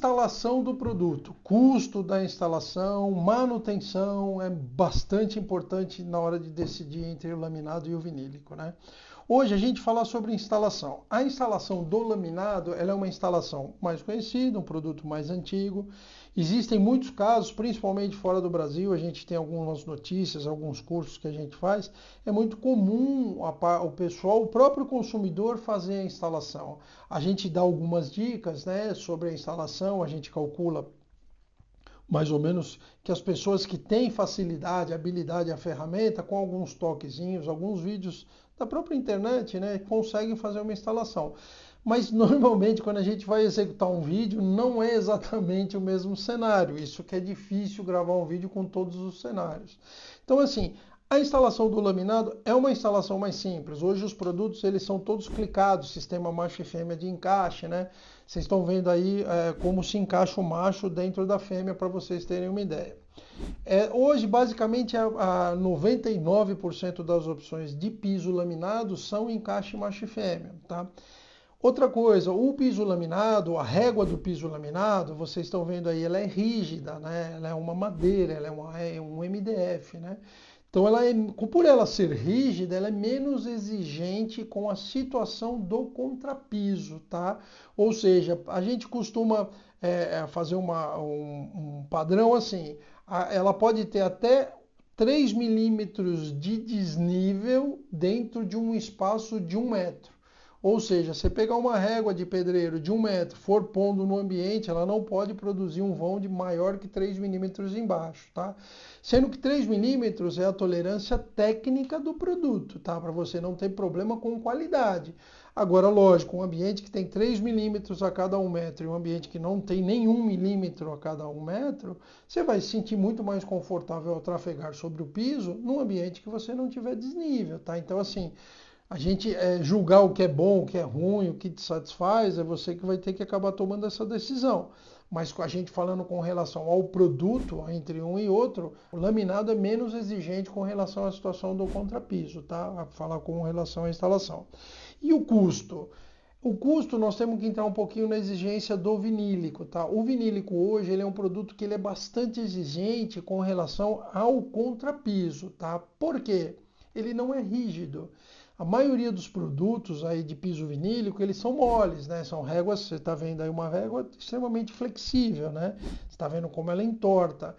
instalação do produto, custo da instalação, manutenção, é bastante importante na hora de decidir entre o laminado e o vinílico, né? Hoje a gente fala sobre instalação. A instalação do laminado, ela é uma instalação mais conhecida, um produto mais antigo. Existem muitos casos, principalmente fora do Brasil, a gente tem algumas notícias, alguns cursos que a gente faz. É muito comum o pessoal, o próprio consumidor fazer a instalação. A gente dá algumas dicas, né, sobre a instalação, a gente calcula mais ou menos que as pessoas que têm facilidade, habilidade à ferramenta, com alguns toquezinhos, alguns vídeos da própria internet, né, conseguem fazer uma instalação. Mas normalmente quando a gente vai executar um vídeo, não é exatamente o mesmo cenário. Isso que é difícil gravar um vídeo com todos os cenários. Então assim, a instalação do laminado é uma instalação mais simples. Hoje os produtos eles são todos clicados, sistema macho e fêmea de encaixe, né? Vocês estão vendo aí como se encaixa o macho dentro da fêmea para vocês terem uma ideia. Hoje, basicamente, a 99% das opções de piso laminado são encaixe macho e fêmea, tá? Outra coisa, o piso laminado, a régua do piso laminado, vocês estão vendo aí, ela é rígida, né? Ela é uma madeira, ela é um MDF, né? Então, por ela ser rígida, ela é menos exigente com a situação do contrapiso, tá? Ou seja, a gente costuma fazer um padrão assim, ela pode ter até 3 milímetros de desnível dentro de um espaço de 1 metro. Ou seja, você pegar uma régua de pedreiro de 1 metro, for pondo no ambiente, ela não pode produzir um vão de maior que 3 milímetros embaixo, tá? Sendo que 3 milímetros é a tolerância técnica do produto, tá? Para você não ter problema com qualidade. Agora, lógico, um ambiente que tem 3 milímetros a cada 1 metro e um ambiente que não tem nenhum milímetro a cada 1 metro, você vai se sentir muito mais confortável ao trafegar sobre o piso num ambiente que você não tiver desnível, tá? Então, assim, a gente julgar o que é bom, o que é ruim, o que te satisfaz, é você que vai ter que acabar tomando essa decisão. Mas com a gente falando com relação ao produto, entre um e outro, o laminado é menos exigente com relação à situação do contrapiso, tá? A falar com relação à instalação. E o custo? O custo nós temos que entrar um pouquinho na exigência do vinílico, tá? O vinílico hoje ele é um produto que ele é bastante exigente com relação ao contrapiso, tá? Por quê? Ele não é rígido. A maioria dos produtos aí de piso vinílico, eles são moles, né? São réguas, você está vendo aí uma régua extremamente flexível, né? Você está vendo como ela entorta.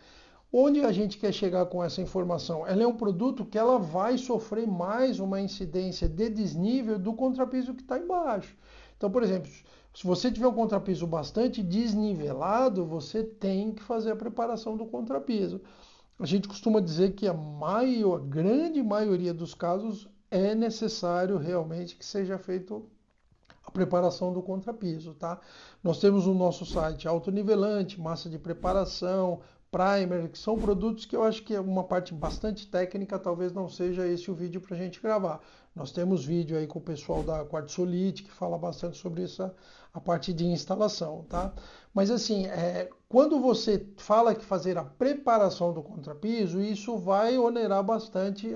Onde a gente quer chegar com essa informação? Ela é um produto que ela vai sofrer mais uma incidência de desnível do contrapiso que está embaixo. Então, por exemplo, se você tiver um contrapiso bastante desnivelado, você tem que fazer a preparação do contrapiso. A gente costuma dizer que a grande maioria dos casos é necessário realmente que seja feito a preparação do contrapiso, tá? Nós temos no nosso site autonivelante, massa de preparação, primer, que são produtos que eu acho que é uma parte bastante técnica, talvez não seja esse o vídeo para a gente gravar. Nós temos vídeo aí com o pessoal da Quartzolite que fala bastante sobre essa a parte de instalação, tá? Mas assim, quando você fala que fazer a preparação do contrapiso, isso vai onerar bastante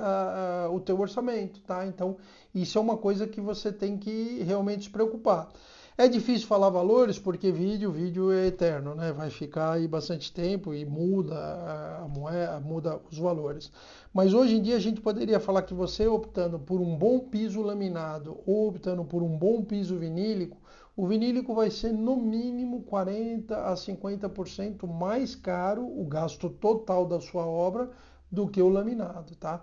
o teu orçamento, tá? Então, isso é uma coisa que você tem que realmente se preocupar. É difícil falar valores porque vídeo é eterno, né? Vai ficar aí bastante tempo e muda a moeda, muda os valores. Mas hoje em dia a gente poderia falar que você optando por um bom piso laminado ou optando por um bom piso vinílico, o vinílico vai ser no mínimo 40 a 50% mais caro, o gasto total da sua obra, do que o laminado, tá?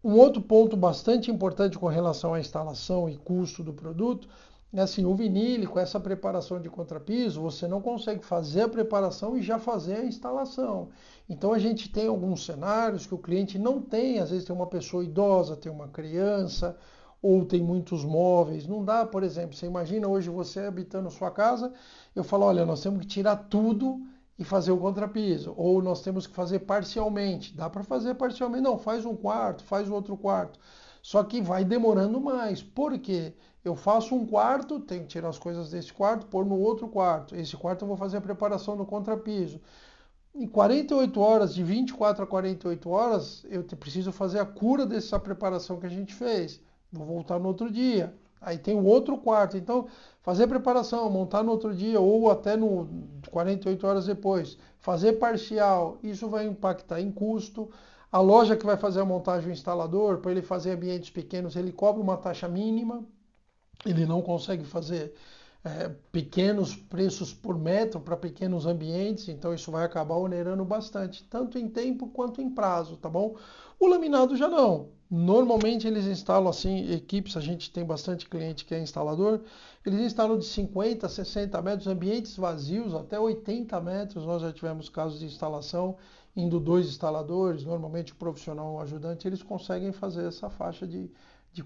Um outro ponto bastante importante com relação à instalação e custo do produto é assim, o vinílico, essa preparação de contrapiso, você não consegue fazer a preparação e já fazer a instalação. Então a gente tem alguns cenários que o cliente não tem, às vezes tem uma pessoa idosa, tem uma criança, ou tem muitos móveis. Não dá, por exemplo, você imagina hoje você habitando sua casa, eu falo, olha, nós temos que tirar tudo e fazer o contrapiso, ou nós temos que fazer parcialmente. Dá para fazer parcialmente? Não, faz um quarto, faz o outro quarto. Só que vai demorando mais. Por quê? Eu faço um quarto, tenho que tirar as coisas desse quarto, pôr no outro quarto. Esse quarto eu vou fazer a preparação do contrapiso. Em 48 horas, de 24 a 48 horas, eu preciso fazer a cura dessa preparação que a gente fez. Vou voltar no outro dia. Aí tem o outro quarto. Então, fazer preparação, montar no outro dia ou até no 48 horas depois, fazer parcial, isso vai impactar em custo. A loja que vai fazer a montagem, o instalador, para ele fazer ambientes pequenos, ele cobra uma taxa mínima, ele não consegue fazer pequenos preços por metro para pequenos ambientes, então isso vai acabar onerando bastante, tanto em tempo quanto em prazo, tá bom? O laminado já não. Normalmente eles instalam assim, equipes, a gente tem bastante cliente que é instalador, eles instalam de 50 a 60 metros, ambientes vazios até 80 metros, nós já tivemos casos de instalação, indo dois instaladores, normalmente o profissional ou o ajudante, eles conseguem fazer essa faixa de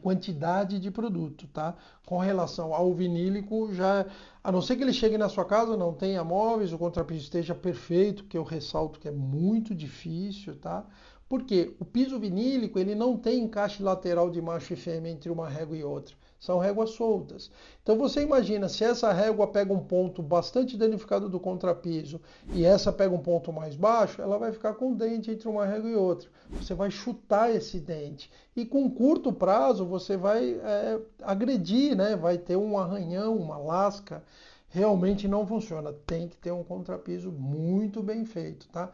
quantidade de produto, tá? Com relação ao vinílico, já, a não ser que ele chegue na sua casa, não tenha móveis, o contrapiso esteja perfeito, que eu ressalto que é muito difícil, tá? Porque o piso vinílico, ele não tem encaixe lateral de macho e fêmea entre uma régua e outra. São réguas soltas. Então você imagina, se essa régua pega um ponto bastante danificado do contrapiso e essa pega um ponto mais baixo, ela vai ficar com dente entre uma régua e outra. Você vai chutar esse dente. E com curto prazo você vai agredir, né? Vai ter um arranhão, uma lasca. Realmente não funciona. Tem que ter um contrapiso muito bem feito, tá?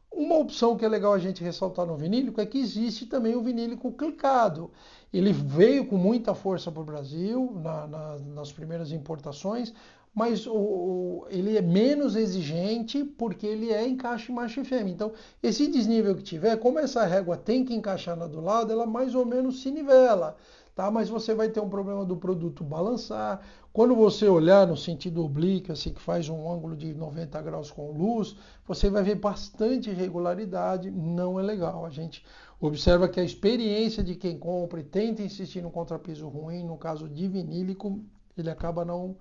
Uma opção que é legal a gente ressaltar no vinílico é que existe também o vinílico clicado. Ele veio com muita força para o Brasil nas primeiras importações, mas ele é menos exigente porque ele é encaixe macho e fêmea. Então, esse desnível que tiver, como essa régua tem que encaixar na do lado, ela mais ou menos se nivela. Tá? Mas você vai ter um problema do produto balançar. Quando você olhar no sentido oblíquo, assim, que faz um ângulo de 90 graus com luz, você vai ver bastante irregularidade, não é legal. A gente observa que a experiência de quem compra e tenta insistir no contrapiso ruim, no caso de vinílico, ele acaba não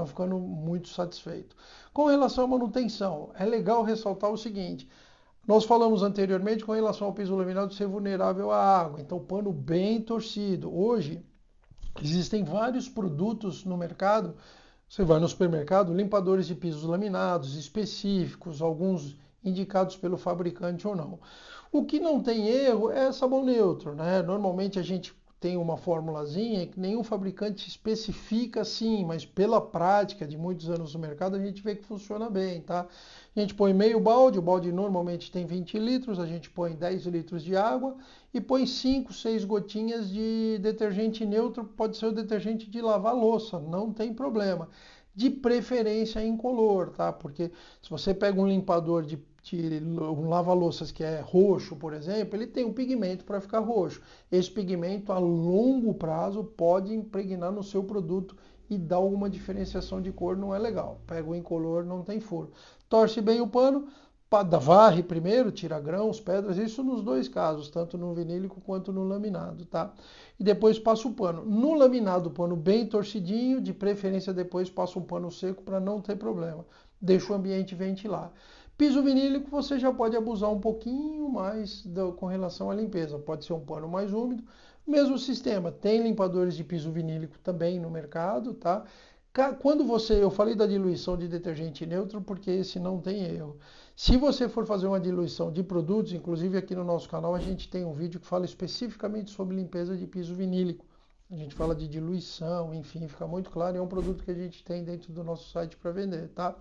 ficando muito satisfeito. Com relação à manutenção, é legal ressaltar o seguinte: nós falamos anteriormente com relação ao piso laminado ser vulnerável à água, então pano bem torcido. Hoje existem vários produtos no mercado. Você vai no supermercado, limpadores de pisos laminados específicos, alguns indicados pelo fabricante ou não. O que não tem erro é sabão neutro, né? Normalmente a gente tem uma formulazinha que nenhum fabricante especifica assim, mas pela prática de muitos anos no mercado a gente vê que funciona bem, tá? A gente põe meio balde, o balde normalmente tem 20 litros, a gente põe 10 litros de água e põe 5, 6 gotinhas de detergente neutro, pode ser o detergente de lavar louça, não tem problema. De preferência incolor, tá? Porque se você pega um limpador de um lava-louças que é roxo, por exemplo, ele tem um pigmento para ficar roxo. Esse pigmento a longo prazo pode impregnar no seu produto e dar alguma diferenciação de cor, não é legal. Pega o incolor, não tem furo. Torce bem o pano, varre primeiro, tira grãos, pedras, isso nos dois casos, tanto no vinílico quanto no laminado, tá? E depois passa o pano. No laminado, o pano bem torcidinho, de preferência depois passa um pano seco para não ter problema. Deixa o ambiente ventilar. Piso vinílico você já pode abusar um pouquinho mais com relação à limpeza. Pode ser um pano mais úmido. Mesmo sistema, tem limpadores de piso vinílico também no mercado, tá? Quando eu falei da diluição de detergente neutro porque esse não tem erro. Se você for fazer uma diluição de produtos, inclusive aqui no nosso canal a gente tem um vídeo que fala especificamente sobre limpeza de piso vinílico. A gente fala de diluição, enfim, fica muito claro. É um produto que a gente tem dentro do nosso site para vender, tá?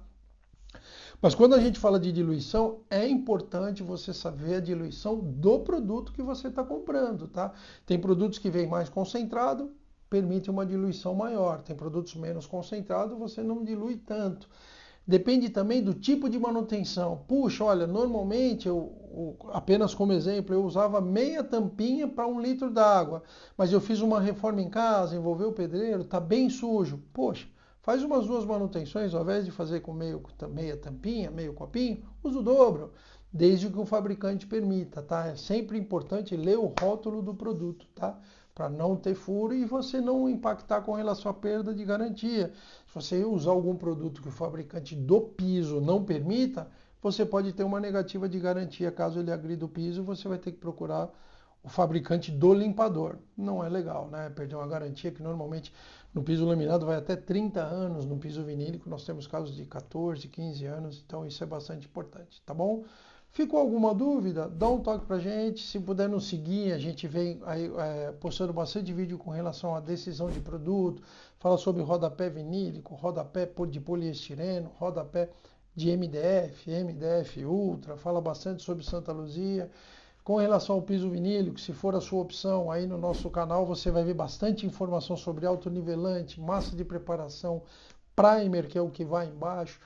Mas quando a gente fala de diluição, é importante você saber a diluição do produto que você está comprando, tá? Tem produtos que vêm mais concentrado, permite uma diluição maior. Tem produtos menos concentrados, você não dilui tanto. Depende também do tipo de manutenção. Puxa, olha, normalmente apenas como exemplo, eu usava meia tampinha para 1 litro d'água, mas eu fiz uma reforma em casa, envolveu o pedreiro, está bem sujo. Poxa, faz umas 2 manutenções, ao invés de fazer com meia tampinha, meio copinho, usa o dobro, desde que o fabricante permita, tá? É sempre importante ler o rótulo do produto, tá? Para não ter furo e você não impactar com relação à perda de garantia. Se você usar algum produto que o fabricante do piso não permita, você pode ter uma negativa de garantia. Caso ele agrida o piso, você vai ter que procurar o fabricante do limpador. Não é legal, né? Perder uma garantia que normalmente no piso laminado vai até 30 anos, no piso vinílico nós temos casos de 14, 15 anos, então isso é bastante importante, tá bom? Ficou alguma dúvida? Dá um toque pra gente. Se puder nos seguir, a gente vem aí, postando bastante vídeo com relação à decisão de produto, fala sobre rodapé vinílico, rodapé de poliestireno, rodapé de MDF, MDF Ultra, fala bastante sobre Santa Luzia. Com relação ao piso vinílico, se for a sua opção, aí no nosso canal você vai ver bastante informação sobre autonivelante, massa de preparação, primer, que é o que vai embaixo,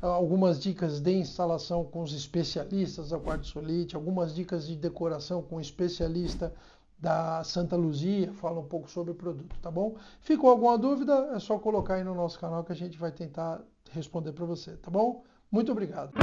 algumas dicas de instalação com os especialistas da Quartzolite, algumas dicas de decoração com o especialista da Santa Luzia, fala um pouco sobre o produto, tá bom? Ficou alguma dúvida? É só colocar aí no nosso canal que a gente vai tentar responder para você, tá bom? Muito obrigado.